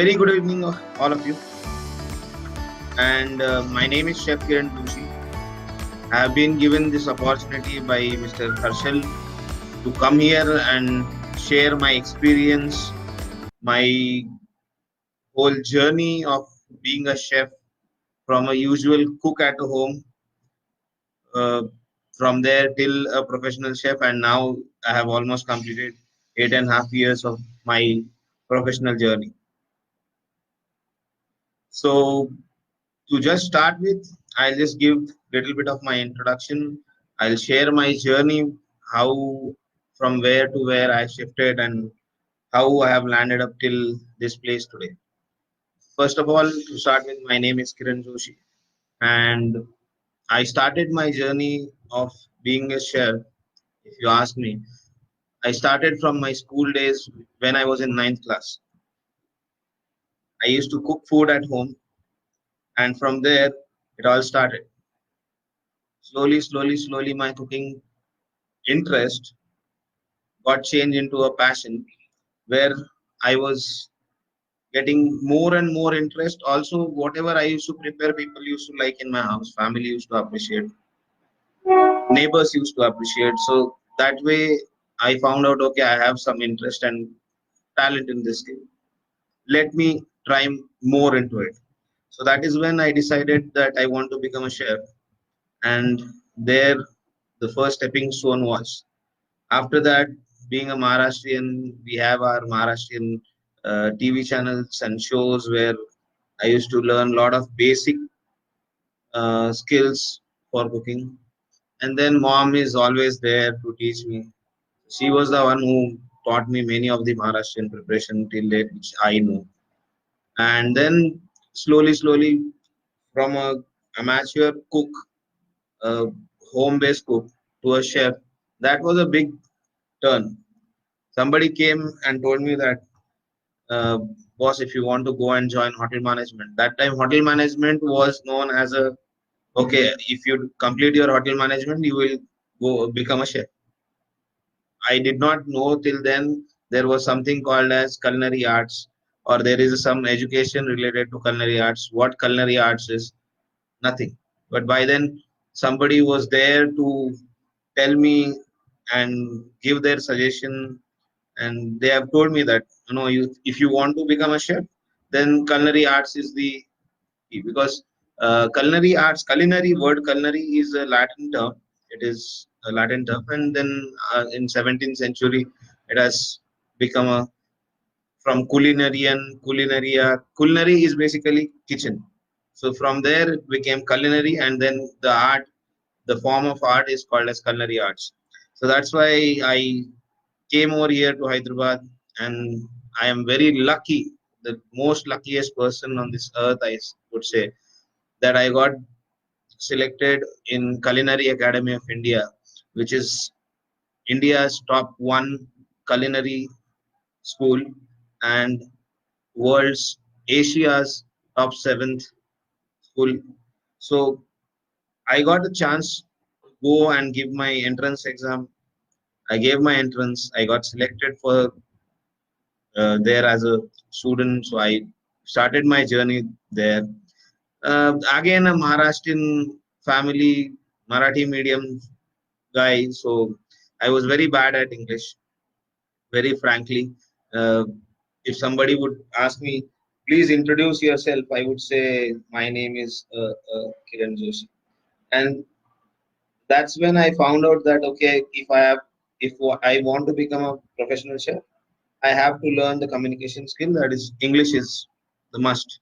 Very good evening, all of you. And my name is Chef Kiran Joshi. I have been given this opportunity by Mr. Harshal to come here and share my experience, my whole journey of being a chef from a usual cook at home, uh, from there till a professional chef, and now I have almost completed 8.5 years of my professional journey. So to just start with, I'll just give little bit of my introduction. I'll share my journey, how from where to where I shifted and how I have landed up till this place today. First of all, to start with, my name is Kiran Joshi, and I started my journey of being a chef. If you ask me, I started from my school days when I was in ninth class. I used to cook food at home, and from there it all started. Slowly, my cooking interest got changed into a passion where I was getting more and more interest. Also, whatever I used to prepare, people used to like in my house, family used to appreciate, neighbors used to appreciate. So that way, I found out okay, I have some interest and talent in this skill. Let me try more into it. So that is when I decided that I want to become a chef, and there the first stepping stone was. After that, being a Maharashtrian, we have our Maharashtrian TV channels and shows where I used to learn a lot of basic skills for cooking. And then mom is always there to teach me. She was the one who taught me many of the Maharashtrian preparation till date, which I know. And then slowly, from a amateur cook, a home-based cook, to a chef, that was a big turn. Somebody came and told me that uh, boss, if you want to go and join hotel management. That time hotel management was known as a okay, if you complete your hotel management you will go become a chef. I did not know till then there was something called as culinary arts, or there is some education related to culinary arts. What culinary arts is? Nothing. But by then somebody was there to tell me and give their suggestion, and they have told me that if you want to become a chef, then culinary arts is the key. Because culinary word culinary is a Latin term. It is a Latin term, and then in 17th century it has become a from culinarian, culinaria. Culinary is basically kitchen. So from there it became culinary, and then the form of art is called as culinary arts. So that's why I came over here to Hyderabad, and I am very lucky, the most luckiest person on this earth, I would say, that I got selected in Culinary Academy of India, which is India's top one culinary school and world's Asia's top seventh school. So I got a chance to go and give my entrance exam. I gave my entrance. I got selected for there as a student. So I started my journey there. Again, a Maharashtrian family, Marathi medium guy. So I was very bad at English, very frankly. Uh, if somebody would ask me, please introduce yourself, I would say, my name is Kiran Joshi. And that's when I found out that, okay, if I want to become a professional chef, I have to learn the communication skill. That is, English is the must.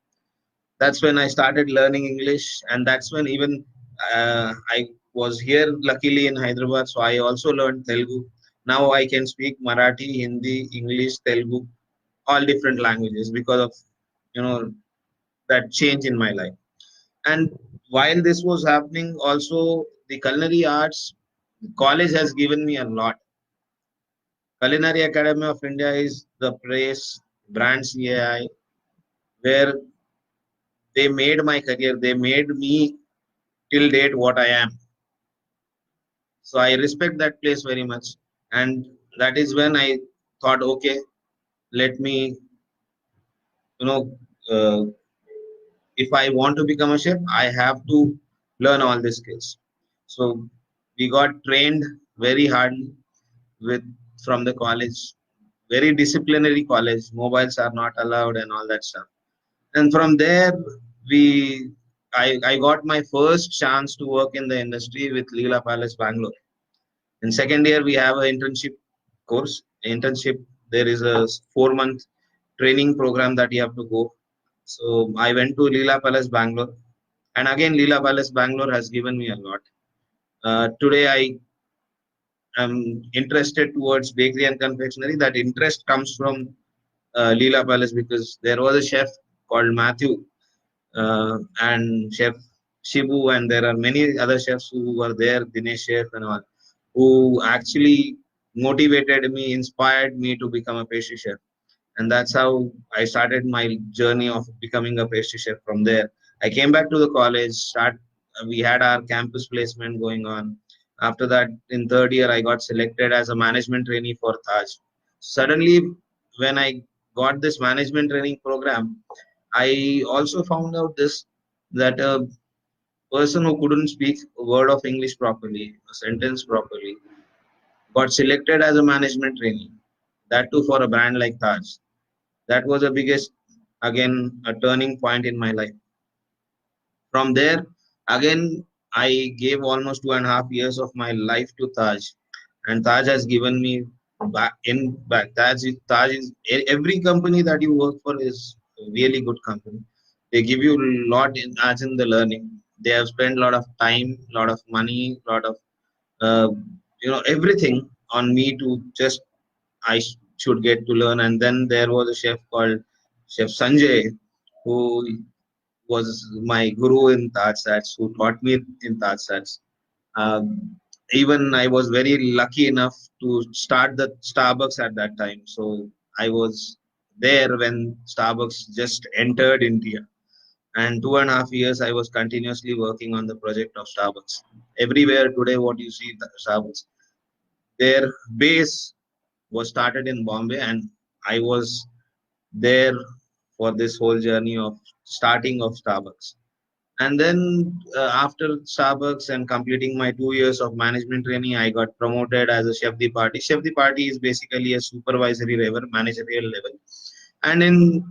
That's when I started learning English, and that's when even I was here luckily in Hyderabad, so I also learned Telugu. Now I can speak Marathi, Hindi, English, Telugu, all different languages because of you know that change in my life. And while this was happening, also the culinary arts college has given me a lot. Culinary Academy of India is the place, brand CAI, where they made my career. They made me till date what I am. So I respect that place very much. And that is when I thought, okay, let me you know, uh, if I want to become a chef, I have to learn all these skills. So we got trained very hardly with from the college, very disciplinary college. Mobiles are not allowed and all that stuff. And from there, we I got my first chance to work in the industry with Leela Palace, Bangalore. In second year, we have an internship course. Internship, there is a 4 month training program that you have to go. So I went to Leela Palace, Bangalore, and again, Leela Palace, Bangalore has given me a lot. Today, I am interested towards bakery and confectionery. That interest comes from Leela Palace because there was a chef called Matthew and Chef Shibu, and there are many other chefs who were there, Dinesh Chef and all, who actually motivated me, inspired me to become a pastry chef. And that's how I started my journey of becoming a pastry chef. From there, I came back to the college. We had our campus placement going on. After that, in third year, I got selected as a management trainee for Taj. Suddenly, when I got this management training program, I also found out this that a person who couldn't speak a word of English properly, a sentence properly, got selected as a management trainee. That too for a brand like Taj. That was the biggest, again, a turning point in my life. From there, again, I gave almost 2.5 years of my life to Taj, and Taj has given me back. Taj is every company that you work for is a really good company. They give you a lot in as in the learning. They have spent a lot of time, lot of money, lot of uh, everything on me to just should get to learn. And then there was a chef called Chef Sanjay, who was my guru in Taj Sats, who taught me in Taj Sats. Even I was very lucky enough to start the Starbucks at that time. So I was there when Starbucks just entered India. And 2.5 years I was continuously working on the project of Starbucks. Everywhere today, what you see, the Starbucks, their base was started in Bombay, and I was there for this whole journey of starting of Starbucks. And then after Starbucks and completing my 2 years of management training, I got promoted as a chef de party. Chef de party is basically a supervisory level, managerial level. And in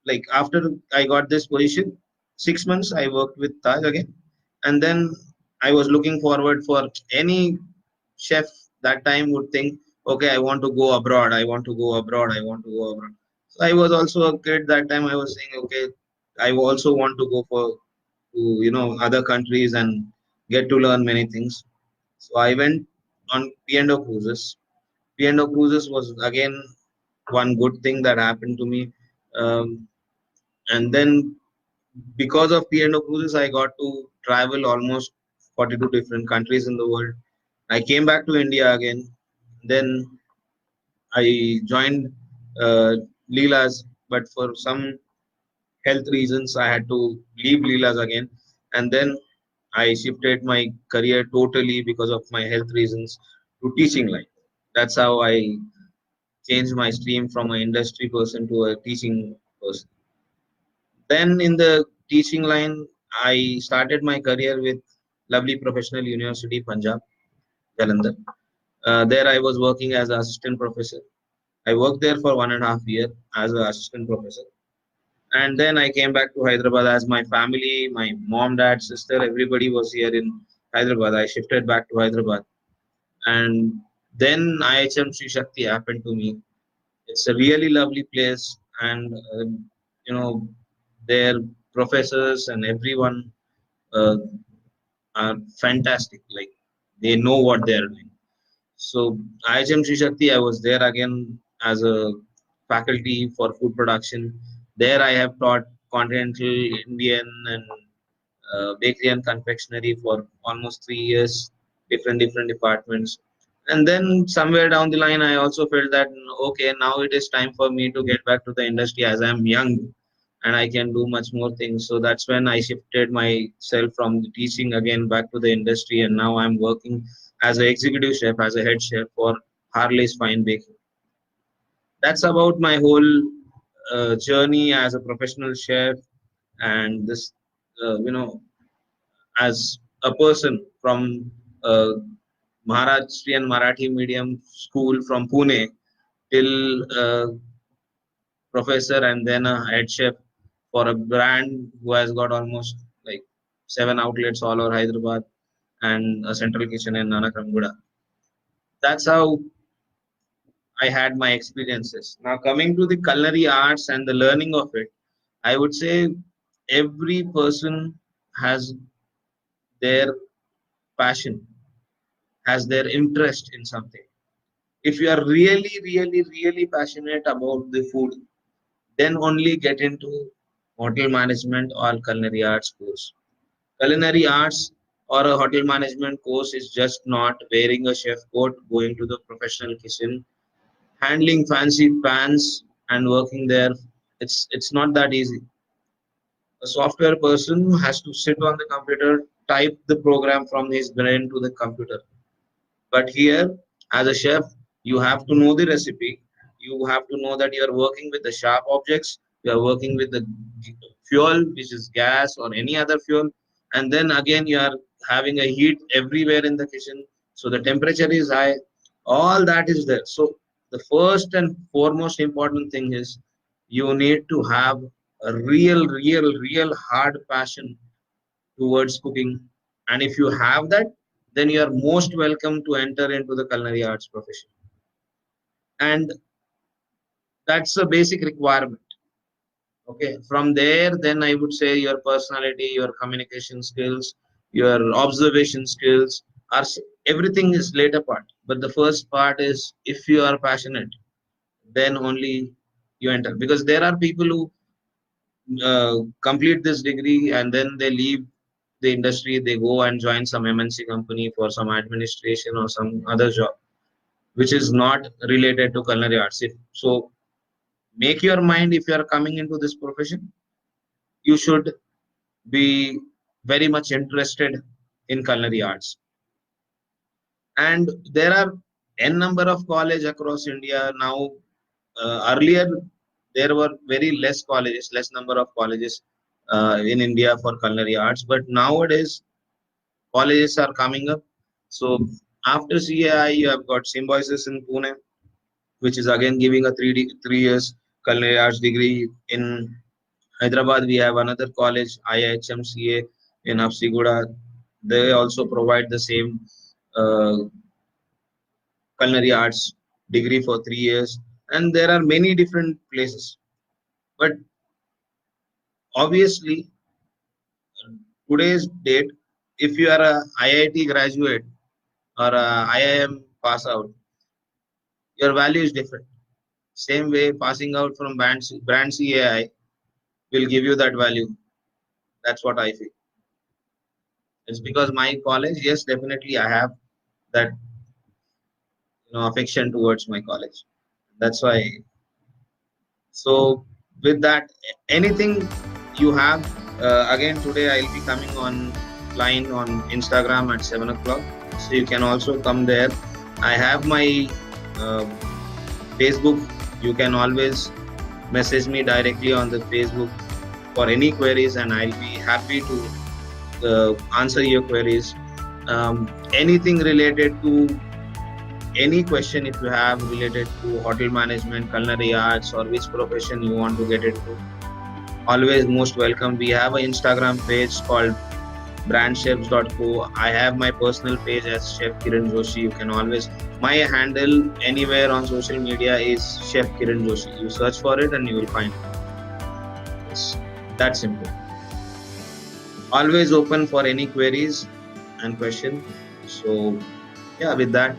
like after I got this position, 6 months I worked with Taj again, and then I was looking forward for any chef that time would think, okay, I want to go abroad, I want to go abroad, I want to go abroad. So I was also a kid that time. I was saying, okay, I also want to go for to other countries and get to learn many things. So I went on P&O cruises. P&O cruises was again one good thing that happened to me. And then because of P&O cruises, I got to travel almost 42 different countries in the world. I came back to India again. Then I joined uh, Leela's, but for some health reasons, I had to leave Leela's again. And then I shifted my career totally because of my health reasons to teaching line. That's how I changed my stream from an industry person to a teaching person. Then in the teaching line, I started my career with lovely professional university, Punjab, Jalandhar. There I was working as an assistant professor. I worked there for 1.5 year as an assistant professor. And then I came back to Hyderabad as my family, my mom, dad, sister, everybody was here in Hyderabad. I shifted back to Hyderabad. And then IHM Sri Shakti happened to me. It's a really lovely place, and you know, their professors and everyone uh, are fantastic. Like they know what they're doing. So IHM Sri Shakti, I was there again as a faculty for food production. There I have taught continental Indian and bakery and confectionery for almost 3 years, different departments. And then somewhere down the line, I also felt that okay, now it is time for me to get back to the industry as I'm young and I can do much more things. So that's when I shifted myself from the teaching again back to the industry, and now I'm working as an executive chef, as a head chef for Harley's Fine Baking. That's about my whole journey as a professional chef, and this, you know, as a person from uh, Maharashtrian Marathi medium school from Pune till professor and then a head chef for a brand who has got almost like 7 outlets all over Hyderabad and a central kitchen in Nanakamguda. That's how I had my experiences. Now, coming to the culinary arts and the learning of it, I would say every person has their passion, has their interest in something. If you are really, really, really passionate about the food, then only get into hotel management or culinary arts course. Culinary arts or a hotel management course is just not wearing a chef coat, going to the professional kitchen, handling fancy pans and working there. It's not that easy. A software person has to sit on the computer, type the program from his brain to the computer. But here, as a chef, you have to know the recipe. You have to know that you are working with the sharp objects. You are working with the fuel, which is gas or any other fuel. And then again, you are having a heat everywhere in the kitchen. So the temperature is high. All that is there. So the first and foremost important thing is you need to have a real hard passion towards cooking. And if you have that, then you are most welcome to enter into the culinary arts profession. And that's a basic requirement. Okay. From there, then I would say your personality, your communication skills, your observation skills are everything is later part. But the first part is if you are passionate, then only you enter. Because there are people who complete this degree and then they leave the industry, they go and join some MNC company for some administration or some other job, which is not related to culinary arts. So, make your mind if you are coming into this profession, you should be very much interested in culinary arts. And there are n number of college across India now. Earlier, there were very less colleges, less number of colleges in India for culinary arts, but nowadays colleges are coming up. So after CAI, you have got Symbiosis in Pune, which is again giving a 3 years culinary arts degree. In Hyderabad, we have another college, IHMCA in Hafsiguda. They also provide the same uh, culinary arts degree for 3 years. And there are many different places. But obviously, today's date, if you are a IIT graduate or a IIM pass out, your value is different. Same way, passing out from brand CAI will give you that value. That's what I feel. It's because my college, yes, definitely I have that affection towards my college. That's why. So with that, anything you have, again today I'll be coming on line on Instagram at 7 o'clock. So you can also come there. I have my uh, Facebook. You can always message me directly on the Facebook for any queries, and I'll be happy to answer your queries. Anything related to any question if you have related to hotel management, culinary arts, or which profession you want to get into, always most welcome. We have an Instagram page called brandchefs.co. I have my personal page as Chef Kiran Joshi. You can always, my handle anywhere on social media is Chef Kiran Joshi. You search for it and you will find it. It's that simple. Always open for any queries and questions. So yeah, with that,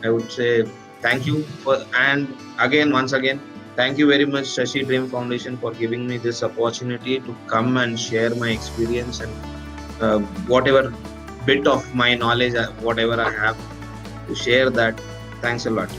I would say thank you for, and again, once again, thank you very much, SHASHI Dream Foundation, for giving me this opportunity to come and share my experience and whatever bit of my knowledge, whatever I have to share that. Thanks a lot.